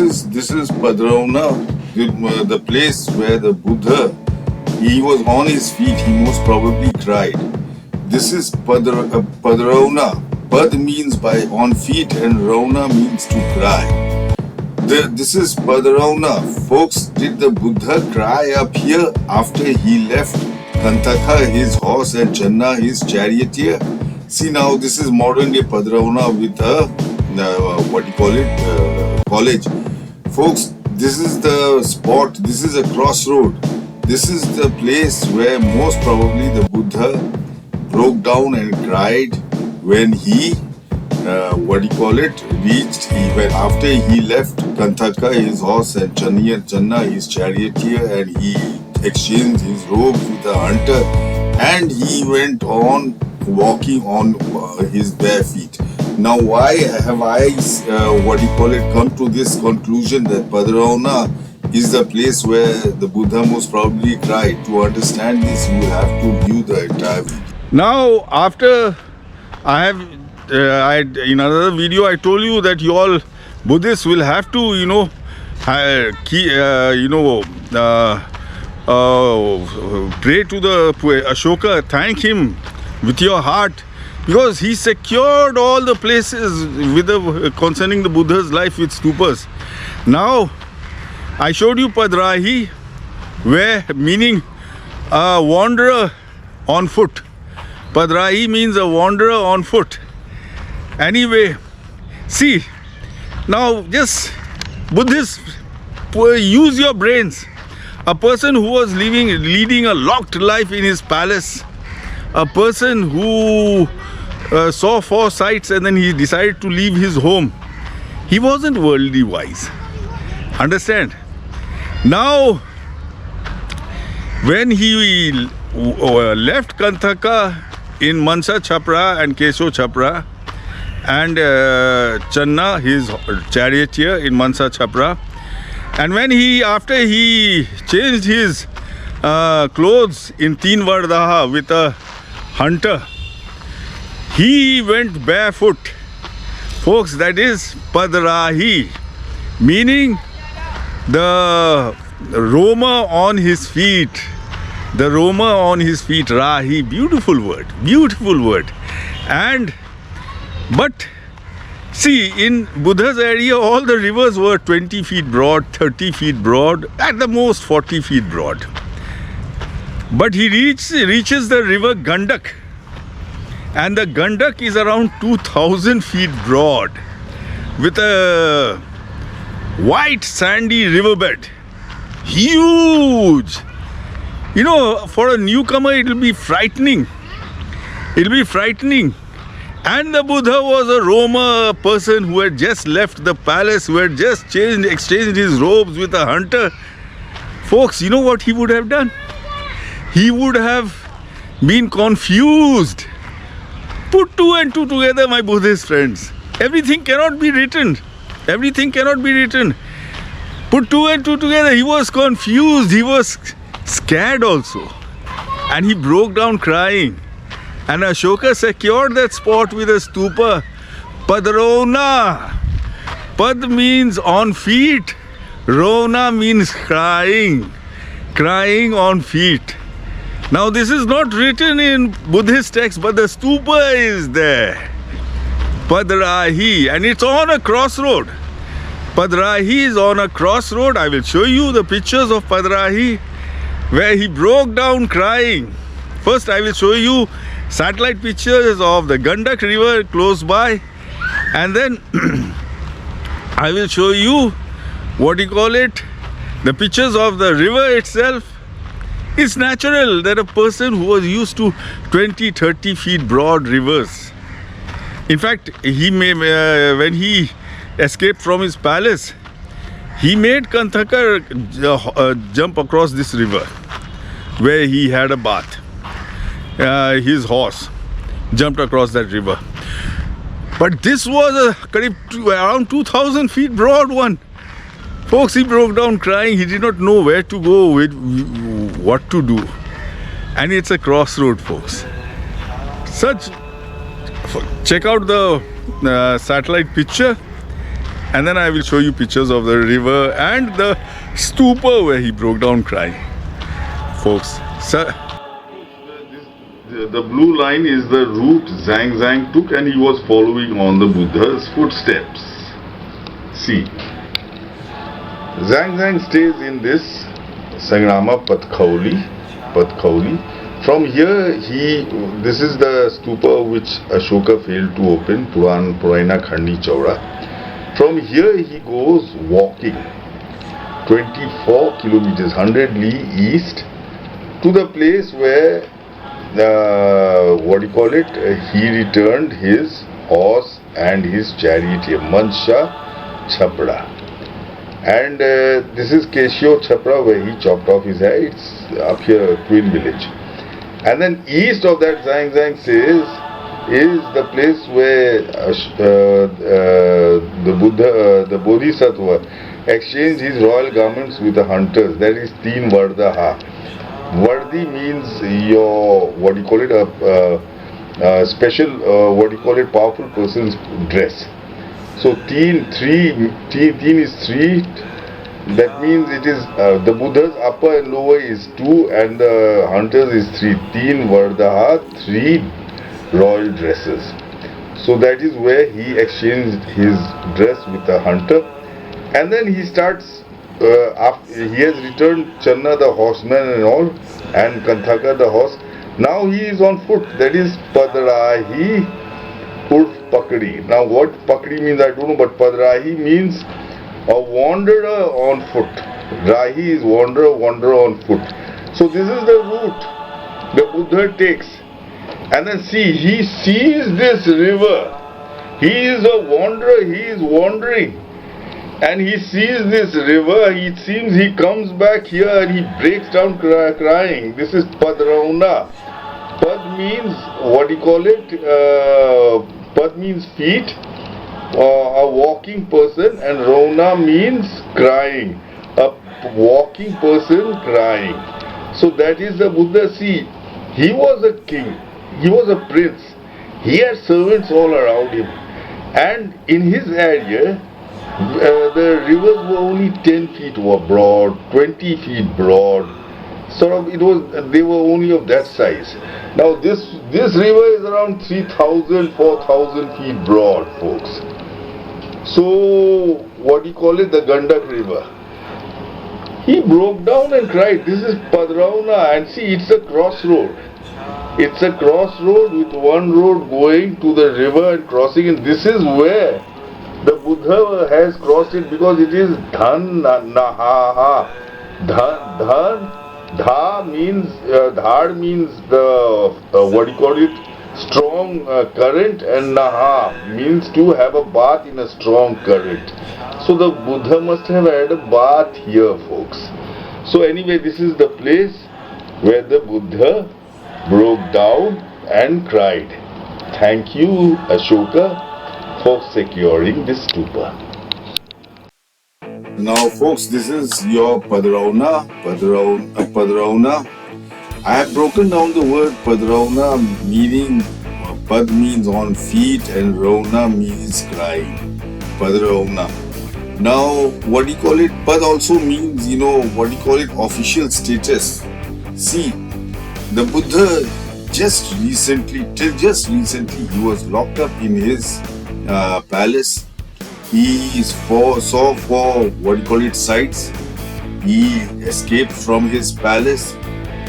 is Padrauna, the place where the Buddha, he was on his feet, he most probably cried. This is Padrauna. Pad means by on feet and Rauna means to cry. This is Padrauna. Folks, did the Buddha cry up here after he left Kanthaka, his horse, and Channa, his charioteer? See now, this is modern day Padrauna with a, college. Folks, this is the spot, this is a crossroad. This is the place where most probably the Buddha broke down and cried when he, reached, even after he left Kanthaka, his horse, and Channa, his charioteer, and he exchanged his robes with a hunter, and he went on walking on his bare feet. Now, why have I, come to this conclusion that Padrauna is the place where the Buddha most probably cried? To understand this, you have to view the entire video. Now, after I have, in another video, I told you that you all Buddhists will have to, pray to the Ashoka, thank him with your heart, because he secured all the places with concerning the Buddha's life with stupas. Now, I showed you Padrahi, where meaning a wanderer on foot. Padrahi means a wanderer on foot. Anyway, see, now just Buddhists, use your brains. A person who was leading a locked life in his palace, a person who saw 4 sights and then he decided to leave his home, he wasn't worldly wise. Understand? Now, when he left Kanthaka in Mansa Chapra and Kesho Chapra, and Channa, his charioteer, in Mansa Chapra, and when after he changed his clothes in Teen Vardaha with a hunter, he went barefoot. Folks, that is Padrahi, meaning the Roma on his feet. The Roma on his feet, Rahi, beautiful word. But see, in Buddha's area, all the rivers were 20 feet broad, 30 feet broad, at the most 40 feet broad. But he reaches the river Gandak, and the Gandak is around 2,000 feet broad, with a white sandy riverbed. Huge! You know, for a newcomer, it will be frightening. And the Buddha was a Roma person who had just left the palace, who had just exchanged his robes with a hunter. Folks, you know what he would have done? He would have been confused. Put 2 and 2 together, my Buddhist friends. Everything cannot be written. Put 2 and 2 together. He was confused. He was scared also. And he broke down crying. And Ashoka secured that spot with a stupa. Padrauna. Pad means on feet. Rauna means crying. Crying on feet. Now this is not written in Buddhist text, but the stupa is there. Padrahi. And it's on a crossroad. Padrahi is on a crossroad. I will show you the pictures of Padrahi, where he broke down crying. First, I will show you satellite pictures of the Gandak river close by, and then I will show you the pictures of the river itself. It's natural that a person who was used to 20-30 feet broad rivers, in fact, when he escaped from his palace, he made Kanthaka jump across this river where he had a bath. His horse jumped across that river. But this was around 2,000 feet broad one. Folks, he broke down crying. He did not know where to go, what to do. And it's a crossroad, folks. Check out the satellite picture. And then I will show you pictures of the river and the stupa where he broke down crying. Folks, sir, the blue line is the route Zhang took, and he was following on the Buddha's footsteps. See, Zhang stays in this Sangrama Patkauli. From here, this is the stupa which Ashoka failed to open, Puraina Khandi Chaura. From here he goes walking 24 kilometers, 100 li east, to the place where he returned his horse and his charioteer, Mansha Chapra. And this is Keshio Chapra where he chopped off his head. It's up here, Twin Village. And then east of that, Zhang says, is the place where the Bodhisattva exchanged his royal garments with the hunters. That is Teen Vardaha. Vardi means your, a special, powerful person's dress. So teen is 3. That means it is the Buddha's upper and lower is 2 and the hunters is 3. Teen Vardaha, 3 royal dresses. So that is where he exchanged his dress with the hunter. And then he starts, he has returned Channa the horseman and all, and Kanthaka the horse. Now he is on foot. That is Padrahi Urf Pakdi. Now what Pakdi means I don't know, but Padrahi means a wanderer on foot. Rahi is wanderer on foot. So this is the route the Buddha takes. And then see, he sees this river. He is a wanderer, he is wandering. And he sees this river, it seems he comes back here and he breaks down crying. This is Padrauna. Pad means, Pad means feet, a walking person, and Rauna means crying. A walking person crying. So that is the Buddha. See, he was a king, he was a prince, he had servants all around him. And in his area, the rivers were only 10 feet broad, 20 feet broad. They were only of that size. Now this river is around 3,000, 4,000 feet broad, folks. So, the Gandak river. He broke down and cried. This is Padrauna, and see, it's a crossroad. It's a crossroad with one road going to the river and crossing, and this is where the Buddha has crossed it, because it is Dhan Nahaha. Dha means, Dhar means the, strong current, and Naha means to have a bath in a strong current. So the Buddha must have had a bath here, folks. So anyway, this is the place where the Buddha broke down and cried. Thank you, Ashoka, for securing this stupa. Now folks, this is your Padrauna. I have broken down the word Padrauna, meaning Pad means on feet and Rauna means crying. Padrauna. Now Pad also means, official status. See, the Buddha just recently, he was locked up in his palace. He saw for sights. He escaped from his palace,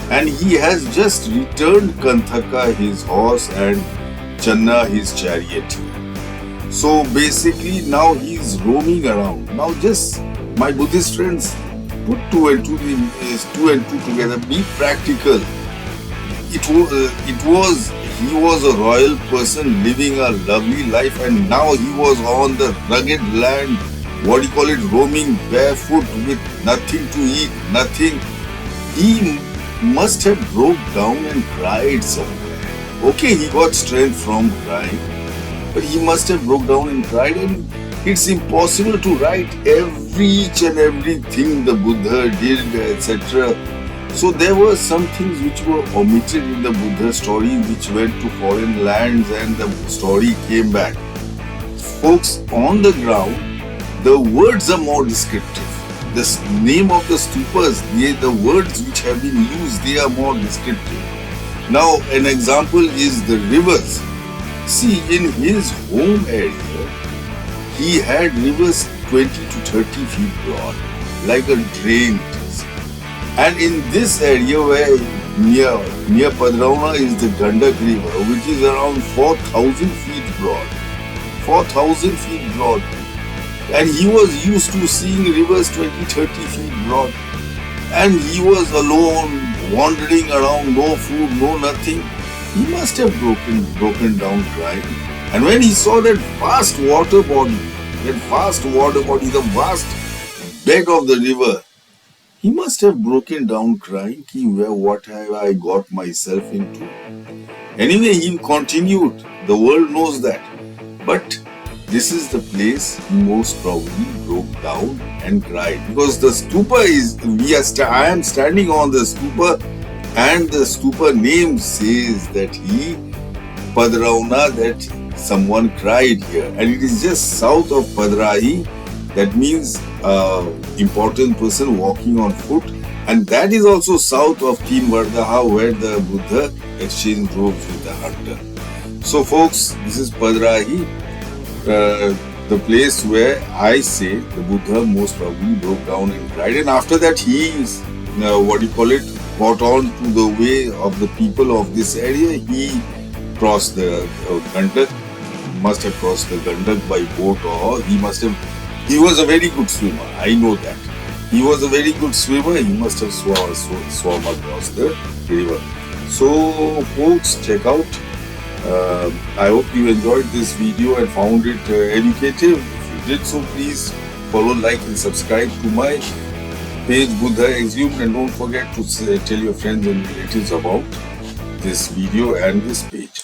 and he has just returned Kanthaka, his horse, and Channa, his chariot. So basically now he is roaming around. Now just, my Buddhist friends, put two and two together. Be practical. He was a royal person living a lovely life, and now he was on the rugged land, roaming barefoot with nothing to eat, nothing. He must have broke down and cried somewhere. Okay, he got strength from crying, but he must have broke down and cried, and it's impossible to write each and everything the Buddha did, etc. So there were some things which were omitted in the Buddha story, which went to foreign lands, and the story came back. Folks, on the ground, the words are more descriptive. The name of the stupas, the words which have been used, they are more descriptive. Now, an example is the rivers. See, in his home area, he had rivers 20 to 30 feet broad, like a drain. And in this area where near Padrauna is the Kanthaka river, which is around 4,000 feet broad. 4,000 feet broad. And he was used to seeing rivers 20, 30 feet broad. And he was alone, wandering around, no food, no nothing. He must have broken down crying. And when he saw that vast water body, the vast bed of the river, he must have broken down crying, what have I got myself into? Anyway, he continued. The world knows that. But this is the place he most probably broke down and cried. Because the stupa I am standing on the stupa, and the stupa name says that Padrauna, that someone cried here. And it is just south of Padrahi. That means important person walking on foot, and that is also south of Team Vardaha, where the Buddha exchanged robes with the hunter. So folks, this is Padrahi, the place where I say the Buddha most probably broke down and cried, and after that he got on to the way of the people of this area. He crossed the Kanthaka, must have crossed the Kanthaka by boat, or he was a very good swimmer. I know that. He was a very good swimmer. He must have swum across the river. So, folks, check out. I hope you enjoyed this video and found it educative. If you did so, please follow, like, and subscribe to my page, Buddha Exhumed. And don't forget to tell your friends and relatives about this video and this page.